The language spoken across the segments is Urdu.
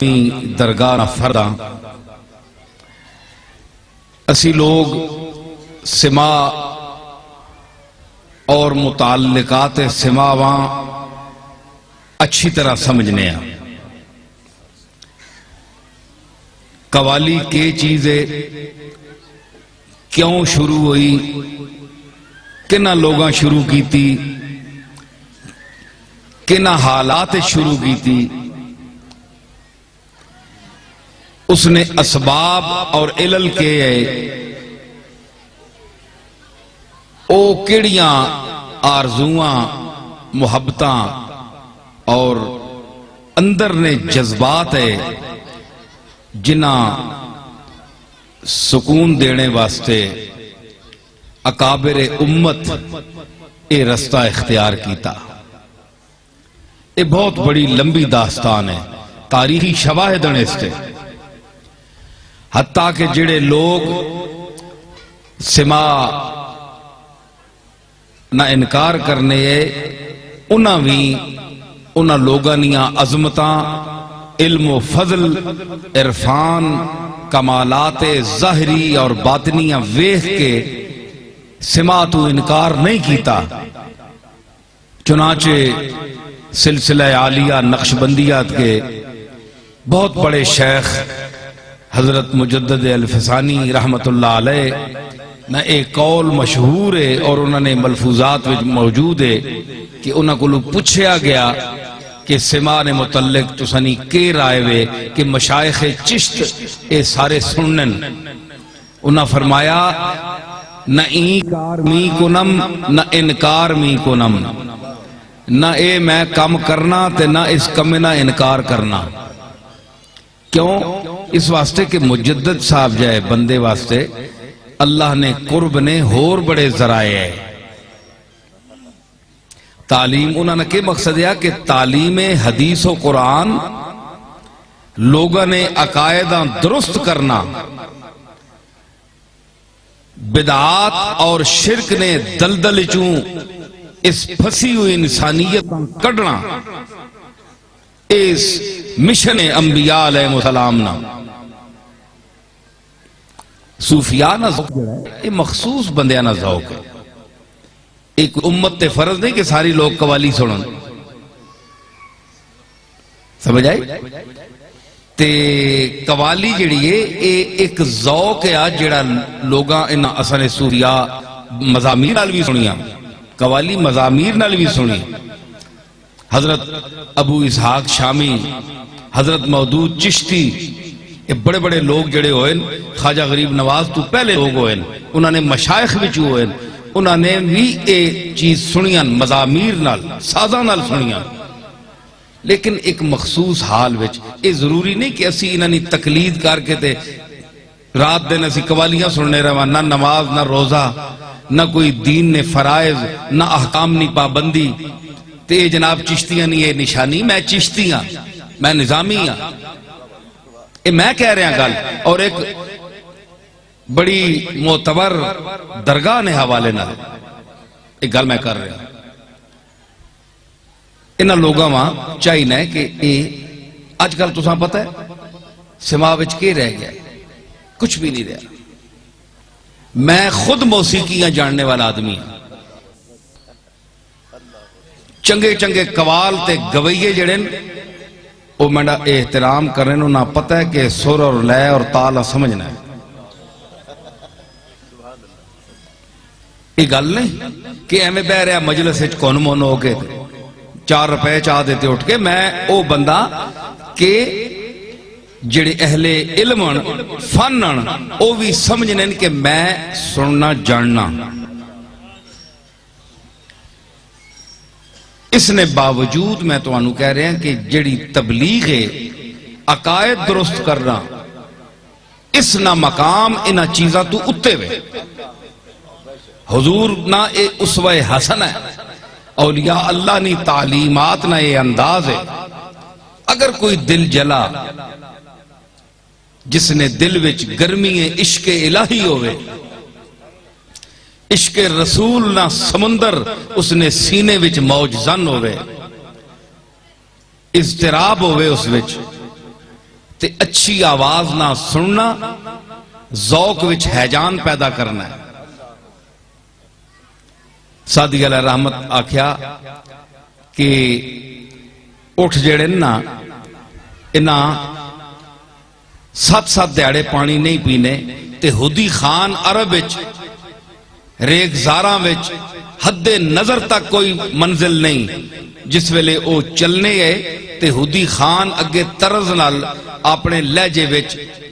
درگاہ نہ فردا اسی لوگ سما اور متعلقات سماواں اچھی طرح سمجھنے ہیں۔ قوالی کے چیزیں کیوں شروع ہوئی، کنہ لوگاں شروع کی تھی، کنہ حالات شروع کی تھی، اس نے اسباب اور علل کے او کیڑیاں آرزواں محبتاں اور اندر نے جذبات ہے جنہ سکون دینے واسطے اکابر امت اے رستہ اختیار کیتا۔ یہ بہت بڑی لمبی داستان ہے، تاریخی شواہد نے اس سے، حتیٰ کہ جڑے لوگ سما نہ انکار کرنے انہاں بھی انہاں لوگاں نیاں عظمتاں، علم و فضل، عرفان، کمالات ظاہری اور باطنیاں ویکھ کے سما تو انکار نہیں کیتا۔ چنانچہ سلسلہ عالیہ نقشبندیات کے بہت بڑے شیخ حضرت مجدد الفسانی رحمت اللہ علیہ نہ ایک قول مشہور ہے اور انہوں نے ملفوظات میں موجود ہے کہ انہوں کو پوچھیا گیا کہ سما نے متعلق تسانی کے رائے وے کہ مشائخ چشت اے سارے سنن، انہوں فرمایا نہ انکار می کنم نہ انکار می کنم، نہ اے میں کم کرنا تے نہ اس کم نہ انکار کرنا۔ کیوں؟ اس واسطے کہ مجدد صاحب جائے بندے واسطے اللہ نے قرب نے ہور بڑے ذرائع ہے۔ تعلیم انہوں نے کہ مقصد ہے کہ تعلیم حدیث و قرآن لوگوں نے عقائداں درست کرنا، بدعات اور شرک نے دلدل چوں اس پھنسی ہوئی انسانیت کڑنا، اس مشن انبیاء علیہ السلام نا صوفیانہ ذوق یہ مخصوص بندیانہ ذوق ہے۔ ایک امت تے فرض نہیں کہ ساری لوگ قوالی سنن، سمجھ آئی؟ تے قوالی جڑی ہے ایک ذوق ہے آج جڑا لوگاں انہاں اصل صوفیاء مزامیر نال بھی سنیاں، قوالی مزامیر نال بھی سنی۔ حضرت ابو اسحاق شامی، حضرت مودود چشتی، یہ بڑے بڑے لوگ جڑے ہوئے خواجہ غریب نواز تو پہلے لوگ ہوئے، انہوں نے مشائخ بھی ہوئے، انہوں نے بھی یہ چیز سنیاں مزامیر نال سازاں نال سنیاں، لیکن ایک مخصوص حال وچ یہ ضروری نہیں کہ اسی انہوں نے تقلید کر کے تے رات دن اسی قوالیاں سننے رہا، نہ نماز نہ روزہ نہ کوئی دین نے فرائض نہ احکام نی پابندی تے جناب چشتیاں نہیں یہ نشانی، میں چشتیاں میں نظامی ہاں، یہ میں کہہ رہا گل، اور ایک بڑی معتبر درگاہ نے حوالے نہ ایک گل میں کر رہا ہوں۔ انہاں لوگاں وہاں چاہیے ہے کہ آج کل تساں پتہ ہے سما وچ کے رہ گیا، کچھ بھی نہیں رہا۔ میں خود موسیقیاں جاننے والا آدمی ہوں، چنگے چنگے قوال تے گویے جڑے وہ میرا احترام کرنے نہ پتہ ہے کہ سر اور لے اور تال سمجھنا ہے۔ یہ گل نہیں کہ ایویں بہ رہا مجلس کون مون ہو کے 4 روپے چاہ دیتے اٹھ کے، میں او بندہ کہ جڑے اہل علم فن او بھی سمجھنے کہ میں سننا جاننا۔ اس نے باوجود میں تو انہوں کہہ رہے ہیں کہ جڑی تبلیغ ہے عقائد درست کرنا، اس نہ مقام انہ چیزاں تو اتے ہوئے حضور نہ اے اسوہ حسن ہے، اولیاء اللہ نی تعلیمات نہ اے انداز ہے۔ اگر کوئی دل جلا جس نے دل وچ گرمی عشق الہی ہوئے، عشق رسول نہ سمندر اس نے سینے وچ موج زن ہوئے، اضطراب ہوئے اس وچ، تے اچھی آواز نہ سننا ذوق وچ حیجان پیدا کرنا ہے. سعدی علیہ رحمت آکھیا کہ اٹھ جڑے نا انہاں 7 دیہڑے پانی نہیں پینے تے ہدی خان عرب وچ ریگزاراں وچ حد نظر تک کوئی منزل نہیں. جس ویلے او چلنے گئے تے ہدی خان اگے طرز نال اپنے لہجے وچ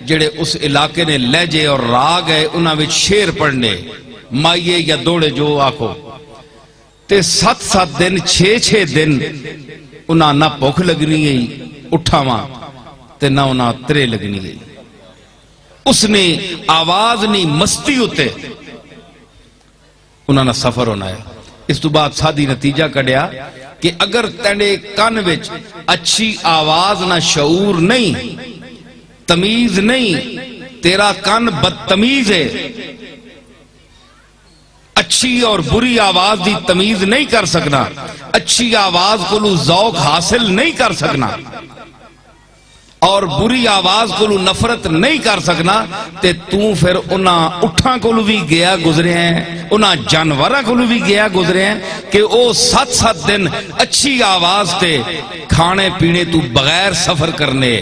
جڑے اس علاقے نے لہجے اور راگ ہے انہاں وچ شعر پڑھنے مائیے یا دوڑے جو آکھو تے 7 دن 6 دن انہاں نہ بھوک لگنی گئی اٹھاواں تے نہ انہاں ترے لگنی گئی. اس نے آواز نہیں مستی ہوتے انہاں نہ سفر ہونا ہے. اس تو بعد سادی نتیجہ کڑیا کہ اگر تیرے کان وچ اچھی آواز نہ شعور نہیں تمیز نہیں تیرا کان بدتمیز ہے اچھی اور بری آواز دی تمیز نہیں کر سکنا اچھی آواز کو ذوق حاصل نہیں کر سکنا اور بری آواز کو نفرت نہیں کر سکنا تے تو پھر انہاں اٹھاں کو بھی گیا گزرے ہیں انہاں جانوراں کو بھی گیا گزرے ہیں کہ او 7 دن اچھی آواز تے کھانے پینے تو بغیر سفر کرنے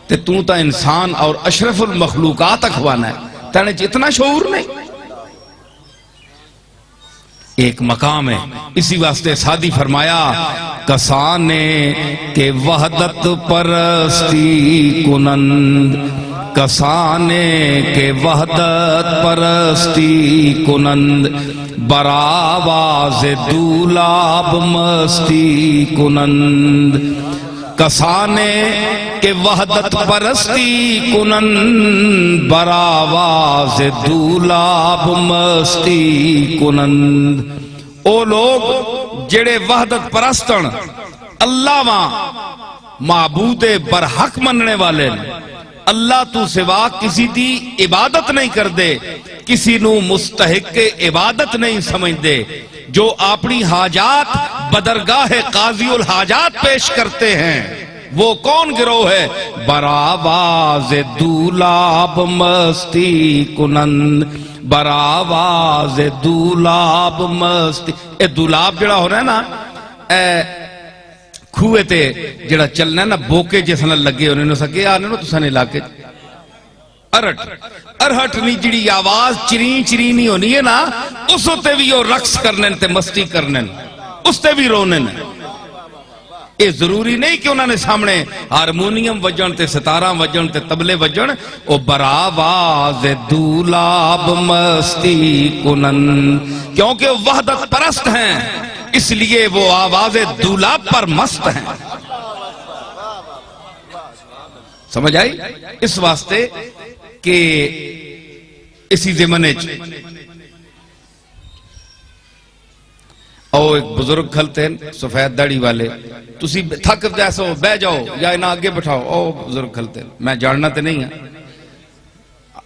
تے تو تا انسان اور اشرف المخلوقات اخوانا ہے تانے اتنا شعور نہیں. ایک مقام ہے اسی واسطے سادی فرمایا کسانے کے وحدت پرستی کنند کسانے کے وحدت پرستی کنند براواز دولاب مستی کنند کسانے کے وحدت پرستی کنند براواز دولاب مستی کنند. او لوگ جڑے وحدت پرستن اللہ وہاں معبود برحق مننے والے اللہ تو سوا کسی دی عبادت نہیں کر دے کسی نو مستحق عبادت نہیں سمجھ دے جو اپنی حاجات بدرگاہ قاضی الحاجات پیش کرتے ہیں وہ کون گروہ ہے براواز دولاب مستی کنند براواز دولاب مستی. اے دولاب جڑا ہو رہا ہے نا اے کھوئے تے جڑا چلنا ہے نا بوکے جیسا لگے ہونے سکے آنے نو تسانے علاقے ارہٹ نہیں جڑی آواز چرین چرینی ہونی ہے نا اس تے بھی وہ رقص کرنے تے مستی کرنے اس تے بھی رونے. یہ ضروری نہیں کہ انہوں نے سامنے ہارمونیم وجن تے ستارہ وجن تے تبلے وجن او براواز دولاب مستی کنن کیونکہ وحدت پرست ہیں اس لیے وہ آواز دولاب پر مست ہیں. سمجھ آئی؟ اس واسطے کہ اسی زمانے او ایک بزرگ کھلتے ہیں سفید داڑھی والے تسی تھک جیسو بہ جاؤ یا انہاں آگے بٹھاؤ او بزرگ کھلتے ہیں میں جاننا تے نہیں ہے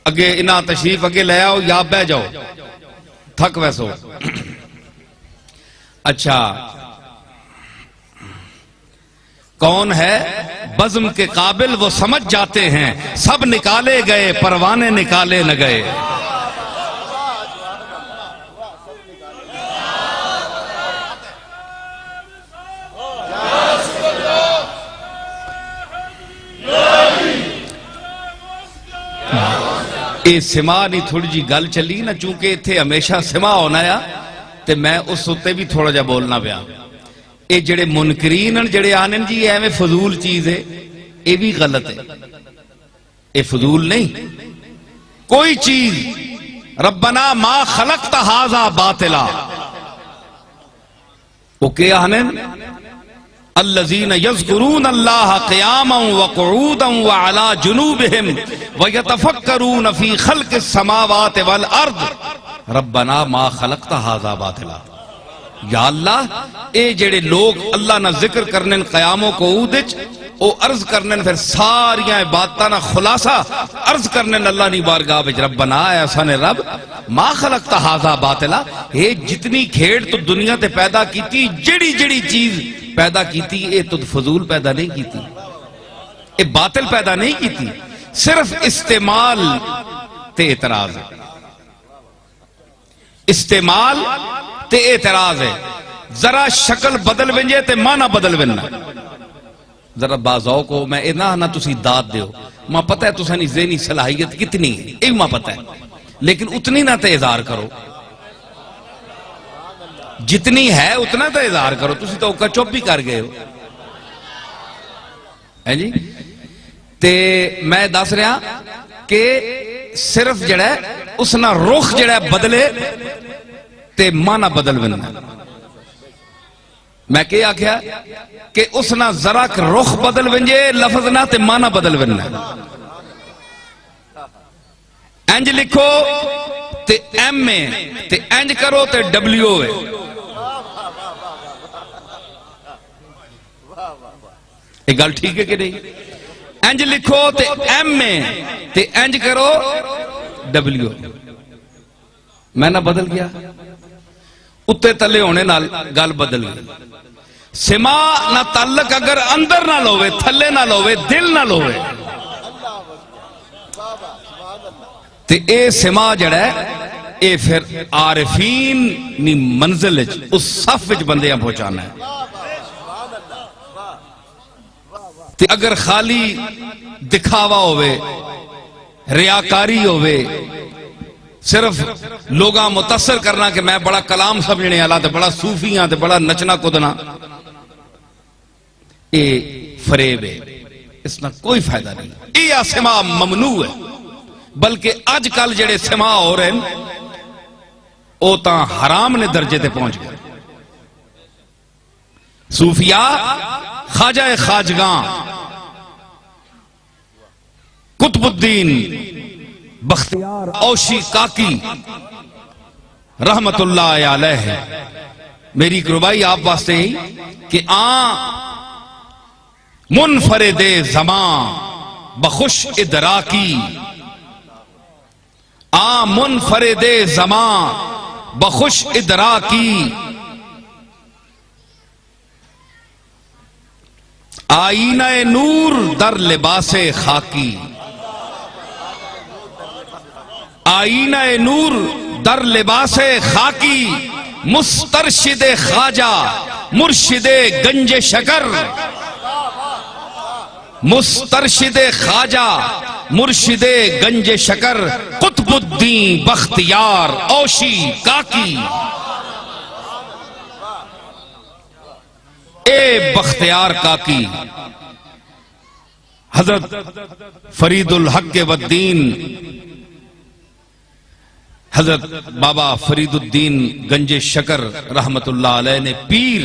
اگے انہاں تشریف اگے لے آؤ یا بہ جاؤ تھک ویسو. اچھا کون ہے بزم کے قابل وہ سمجھ جاتے ہیں سب نکالے گئے پروانے نکالے نہ گئے. یہ سما نہیں تھوڑی جی گل چلی نا چونکہ اتھے ہمیشہ سما ہونا ہے تے میں اس ہوتے بھی تھوڑا جا بولنا پیا. یہ جڑے منکرین جڑے آنن جی ایویں فضول چیز ہے یہ بھی غلط ہے یہ فضول نہیں کوئی چیز ربنا ما خلقت ھذا باطلا وہ کیا آنن الذین یذکرون اللہ قیاما وقعودا وعلی جنوبہم ویتفکرون فی خلق السماوات والارض ربنا ما خلقت ھذا باطلا. یا اللہ اے جڑے لوگ اللہ نہ ذکر کرنے قیاموں کو اودچ او عرض کرنے پھر ساریاں باتاں نہ خلاصہ عرض کرنے اللہ نی بارگاہ وچ ربنا ایسا نے رب ما خلقت ھذا باطلا اے جتنی کھیڑ تو دنیا تے پیدا کیتی جڑی جڑی چیز پیدا کیتی اے تو فضول پیدا نہیں کیتی یہ باطل پیدا نہیں کی تھی، صرف استعمال تے اعتراض ہے، استعمال تے اعتراض ہے. ذرا شکل بدل ونجے تے معنی بدل وننا. ذرا بازاؤ کو میں اتنا نہ تسی داد دیو، ماں پتہ ہے تسانی ذہنی صلاحیت کتنی ہے، ایک ماں پتہ ہے، لیکن اتنی نہ تے اظہار کرو، جتنی ہے اتنا تے اظہار کرو. تسی تو اوکا چپ بھی کر گئے ہو ہے جی. تے میں دس رہا کہ صرف جڑا ہے اس نہ رخ جڑا ہے بدلے تے معنی بدل وننا. میں کیا آکھیا کہ اس نہ ذرا رخ بدل ونجے لفظ نہ تے معنی بدل وننا. انج لکھو تے ایم میں تے انج کرو تے ڈبلیو ہے. یہ گل ٹھیک ہے کہ نہیں؟ انج لکھو تے ایم میں تے انج کرو ڈبلیو. میں نہ بدل گیا، اتے تلے ہونے نال گل بدل گئی. سما نہ تعلق اگر اندر نہ لوے، تھلے نہ لوے، دل نہ لوے، تے اے سما جڑا ہے اے پھر عارفین نی منزل اس صف وچ بندیاں پہنچانا ہے. تے اگر خالی دکھاوا ہوئے، ریاکاری ہوئے، صرف لوگاں متاثر کرنا کہ میں بڑا کلام سمجھنے والا تے بڑا صوفی ہاں تے بڑا نچنا کودنا، اے فریب ہے، اس میں کوئی فائدہ نہیں. یہ سما ممنوع ہے، بلکہ اج کل جڑے سما ہو رہے ہیں او تاں حرام نے درجے تے پہنچ گئے. صوفیاء خواجہ خواجگاں قطب الدین بختیار اوشی کاکی رحمت اللہ علیہ، میری قربائی آپ واسطے ہی کہ منفرد زمان بخوش ادراکی، منفرد زمان بخوش ادراکی، آئینہ نور در لباس خاکی، آئینہ نور در لباس خاکی، مسترشد خواجہ مرشد گنج شکر، مسترشد خواجہ مرشد گنج شکر، قطب الدین بختیار اوشی کاکی. اے بختیار کاکی، حضرت فرید الحق والدین، حضرت بابا فرید الدین گنج شکر رحمت اللہ علیہ نے پیر،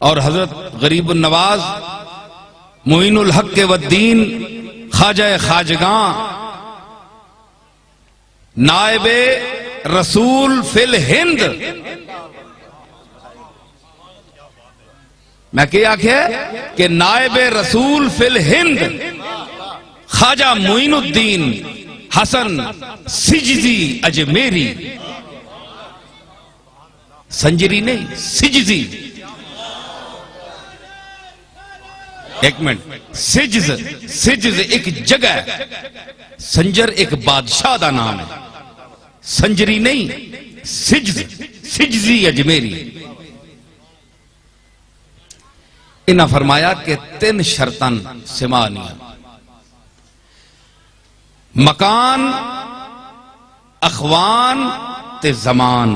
اور حضرت غریب النواز معین الحق والدین خواجہ خواجگاں نائب رسول فی الہند. میں کیا آکھے کہ نائب رسول فی الہند خواجہ معین الدین حسن سجزی اجمیری، سنجری نہیں سجزی، ایک منٹ، سجز ایک جگہ ہے، سنجر ایک بادشاہ دا نام ہے، سنجری نہیں سجزی اجمیری. انہاں فرمایا کہ 3 شرطاً سمانیاں: مکان، اخوان تے زمان.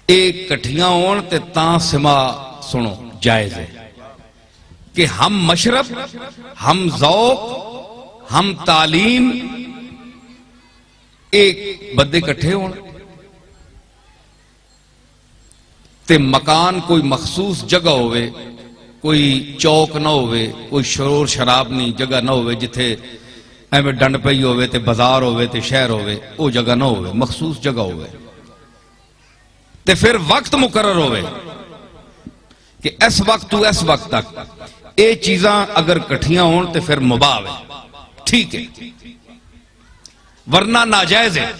ایک کٹھیاں ہون تے تاں سما سنو جائز ہے کہ ہم مشرب، ہم ذوق، ہم تعلیم ایک بدے کٹھے ہون. تے مکان کوئی مخصوص جگہ ہوئے، کوئی چوک نہ ہوئے، کوئی شرور شراب نہیں جگہ نہ ہوئے جتھے ایویں ڈنڈ پئی ہوئے تے بازار ہوئے تے شہر ہوئے، وہ جگہ نہ ہوئے، مخصوص جگہ ہوئے. تے پھر وقت مقرر ہوئے کہ اس وقت تو اس وقت تک اے چیزاں اگر کٹھیاں ہون تے پھر مباح ہے، ٹھیک ہے، ورنہ ناجائز ہے.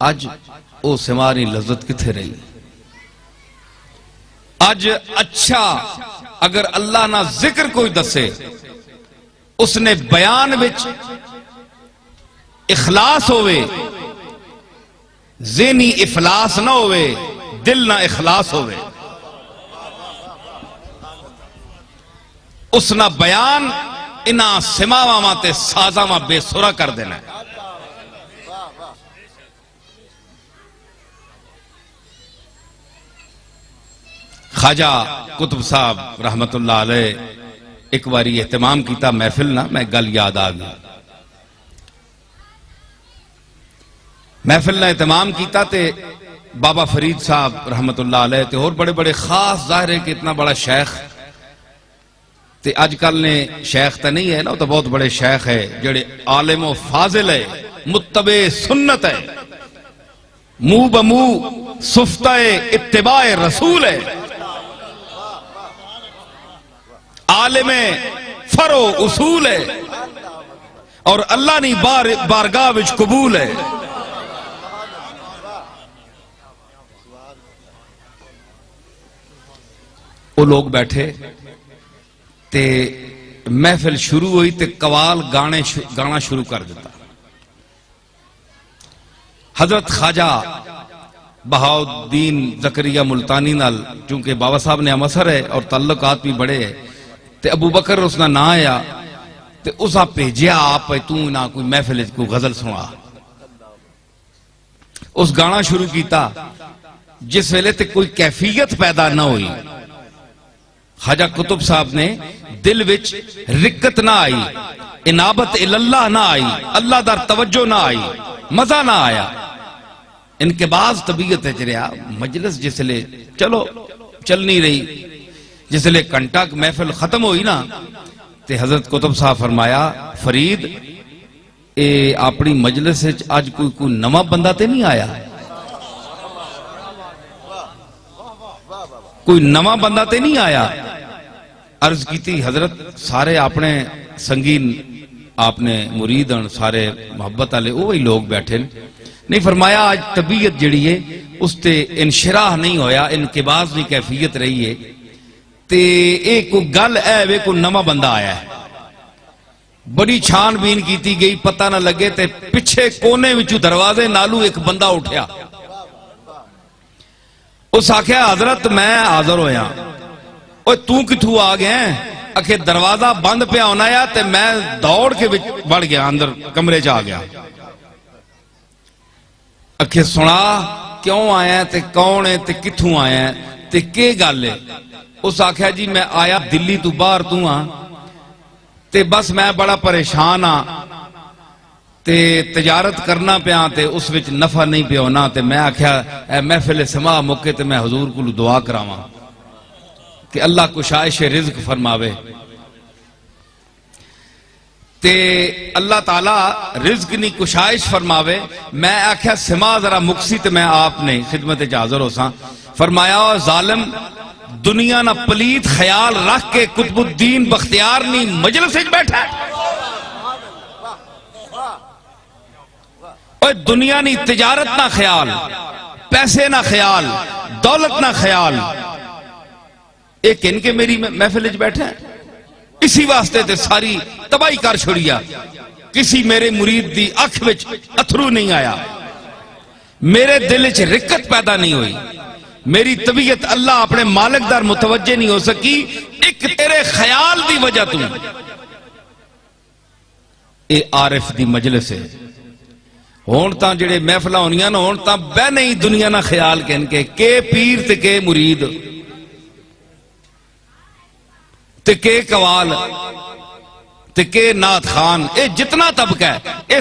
اج او سماری لذت کتھے رہی؟ اج اچھا اگر اللہ نہ ذکر کوئی دسے اس نے بیان وچ اخلاص ہوئے، ذہنی افلاس نہ ہوئے، دل نہ اخلاص ہوئے، اس نہ بیان انہاں سماواں تے سازاواں بے سرا کر دینا ہے۔ خواجہ قطب صاحب رحمت اللہ علیہ ایک باری اہتمام کیتا محفل نہ، میں گل یاد آ گئی، محفل نے اہتمام کیتا تے بابا فرید صاحب رحمت اللہ علیہ تے اور بڑے بڑے خاص، ظاہر ہے کہ اتنا بڑا شیخ تے اج کل نے شیخ تے نہیں ہے نا، تو بہت بڑے شیخ ہے جڑے عالم و فاضل ہے، متبع سنت ہے، منہ بمنہ سفتہ اتباع رسول ہے، عالم فرو اصول ہے، اور اللہ نی بارگاہ وچ قبول ہے۔ وہ لوگ بیٹھے تے محفل شروع ہوئی تے قوال گانا شروع کر دیتا۔ حضرت خواجہ بہاؤالدین زکریا ملتانی نال چونکہ بابا صاحب نے امسر ہے اور تعلقات بھی بڑے ہیں تے ابو بکر اس نہ آیا تے اسا بھیجیا آپ تو نہ کوئی محفل کوئی غزل سنا، اس گانا شروع کیتا جس ویلے تے کوئی کیفیت پیدا نہ ہوئی۔ خواجہ قطب صاحب نے دل وچ رکت نہ آئی، انابت اللہ نہ آئی، اللہ دار توجہ نہ آئی، مزہ نہ آیا، ان کے بعض طبیعت اجریا مجلس جس لئے چلو چل نہیں رہی، جس لئے گھنٹہ محفل ختم ہوئی نا تے حضرت قطب صاحب فرمایا فرید اے اپنی مجلس سے آج کوئی نواں بندہ تے نہیں آیا، کوئی نواں بندہ تے نہیں آیا۔ عرض کی تھی حضرت سارے اپنے سنگین آپ نے مریدن سارے محبت والے وہی لوگ بیٹھے نہیں، فرمایا آج طبیعت جڑی ہے اس تے انشراح نہیں ہویا، انقباض نہیں کیفیت رہی ہے تے ایک کو گل اے وے کو نواں بندہ آیا ہے۔ بڑی چھان بین کیتی گئی، پتہ نہ لگے تے پچھے کونے وچوں دروازے نالو ایک بندہ اٹھیا، اس آکھیا حضرت میں حاضر ہویا، اوہ تو کتھوں آ گئے ہیں؟ اکھے دروازہ بند پہ ہونا یا تے میں دوڑ کے بڑھ گیا اندر کمرے جا گیا، اکھے سنا کیوں آیا تے کون ہے تے کتھوں آیا تے کے گل ہے؟ اس آکھیا جی میں آیا دلی تو باہر تو ہاں تے بس میں بڑا پریشان ہاں تے تجارت کرنا پیا تے اس وچ نفع نہیں پیا ہونا تے میں آکھیا اے محفل سما موقع تے میں حضور کو دعا کراواں کہ اللہ کشائش رزق فرماوے تے اللہ تعالی رزق نی کشائش فرماوے۔ میں آکھیا سما ذرا مکسی تے میں آپ نے خدمت حاضر ہو ساں، فرمایا ظالم دنیا نہ پلیت خیال رکھ کے قطب الدین بختیار نی مجلس وچ بیٹھا ہے، اوہ دنیا نی تجارت نہ خیال، پیسے نہ خیال، دولت نہ خیال، ایک ان کے میری محفل وچ بیٹھے ہیں، اسی واسطے تے ساری تباہی کر چھوڑیا، کسی میرے مرید دی اکھ وچ اتھرو نہیں آیا، میرے دل وچ رکت پیدا نہیں ہوئی، میری طبیعت اللہ اپنے مالک دار متوجہ نہیں ہو سکی، ایک تیرے خیال دی وجہ تو اے عارف دی مجلس ہے۔ ہون تاں جڑے محفلہ ہونیاں نا ہون تاں بے نہیں دنیا نہ خیال کہن کے پیر تے کے مرید تے کے قوال تے کے نعت خان، اے جتنا طبقہ ہے